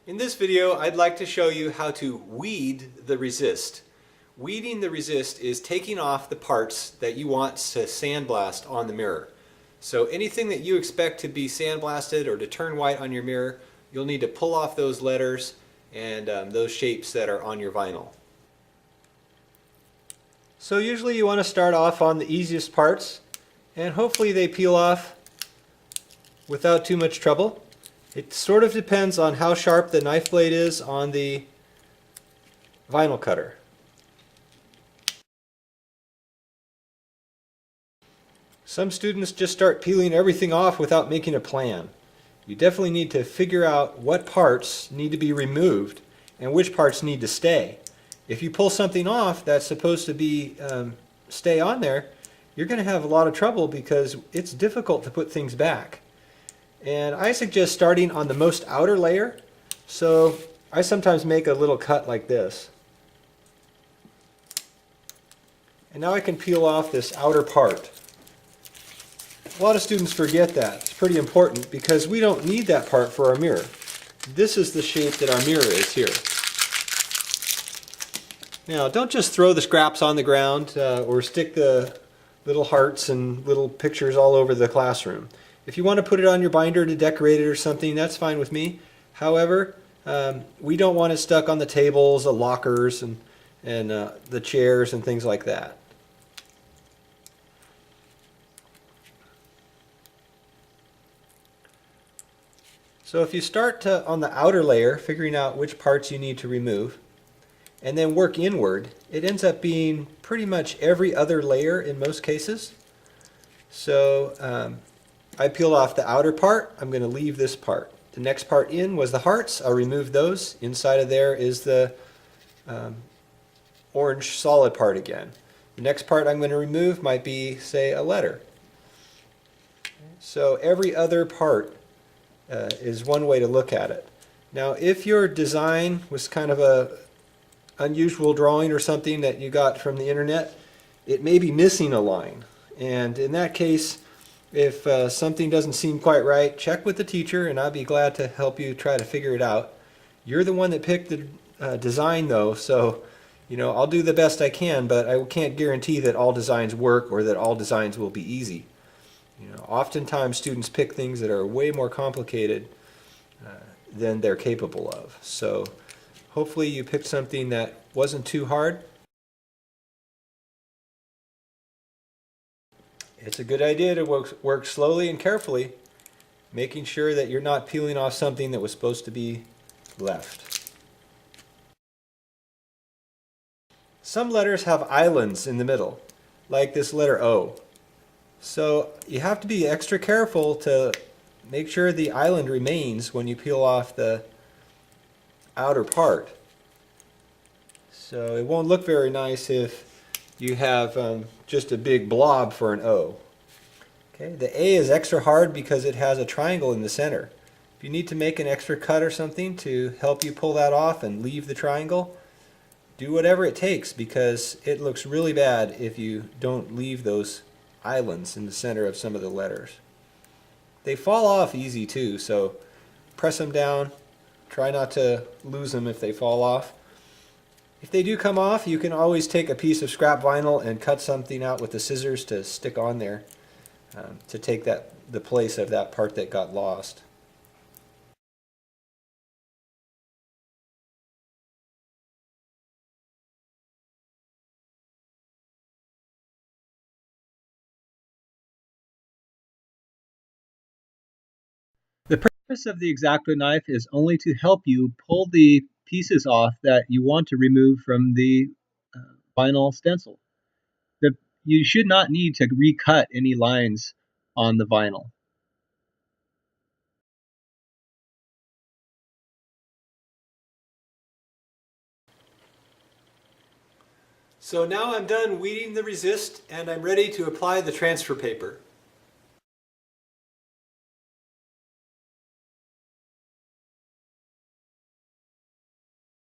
In this video, I'd like to show you how to weed the resist. Weeding the resist is taking off the parts that you want to sandblast on the mirror. So anything that you expect to be sandblasted or to turn white on your mirror, you'll need to pull off those letters and those shapes that are on your vinyl. So usually you want to start off on the easiest parts, and hopefully they peel off without too much trouble. It sort of depends on how sharp the knife blade is on the vinyl cutter. Some students just start peeling everything off without making a plan. You definitely need to figure out what parts need to be removed and which parts need to stay. If you pull something off that's supposed to be stay on there, you're going to have a lot of trouble because it's difficult to put things back. And I suggest starting on the most outer layer. So I sometimes make a little cut like this. And now I can peel off this outer part. A lot of students forget that. It's pretty important because we don't need that part for our mirror. This is the shape that our mirror is here. Now, don't just throw the scraps on the ground or stick the little hearts and little pictures all over the classroom. If you want to put it on your binder to decorate it or something, that's fine with me. However, we don't want it stuck on the tables, the lockers, and the chairs and things like that. So if you start on the outer layer, figuring out which parts you need to remove, and then work inward, it ends up being pretty much every other layer in most cases. So I peeled off the outer part. I'm going to leave this part. The next part in was the hearts. I'll remove those. Inside of there is the orange solid part again. The next part I'm going to remove might be, say, a letter. So every other part is one way to look at it. Now, if your design was kind of a unusual drawing or something that you got from the internet, it may be missing a line. And in that case, if something doesn't seem quite right, check with the teacher and I'll be glad to help you try to figure it out. You're the one that picked the design though, so I'll do the best I can, but I can't guarantee that all designs work or that all designs will be easy. Oftentimes students pick things that are way more complicated than they're capable of. So hopefully you picked something that wasn't too hard. It's a good idea to work slowly and carefully, making sure that you're not peeling off something that was supposed to be left. Some letters have islands in the middle, like this letter O. So you have to be extra careful to make sure the island remains when you peel off the outer part. So it won't look very nice if you have just a big blob for an O. Okay, the A is extra hard because it has a triangle in the center. If you need to make an extra cut or something to help you pull that off and leave the triangle, do whatever it takes because it looks really bad if you don't leave those islands in the center of some of the letters. They fall off easy too, so press them down. Try not to lose them if they fall off. If they do come off, you can always take a piece of scrap vinyl and cut something out with the scissors to stick on there to take the place of that part that got lost. The purpose of the X-Acto knife is only to help you pull the pieces off that you want to remove from the vinyl stencil. You should not need to recut any lines on the vinyl. So now I'm done weeding the resist and I'm ready to apply the transfer paper.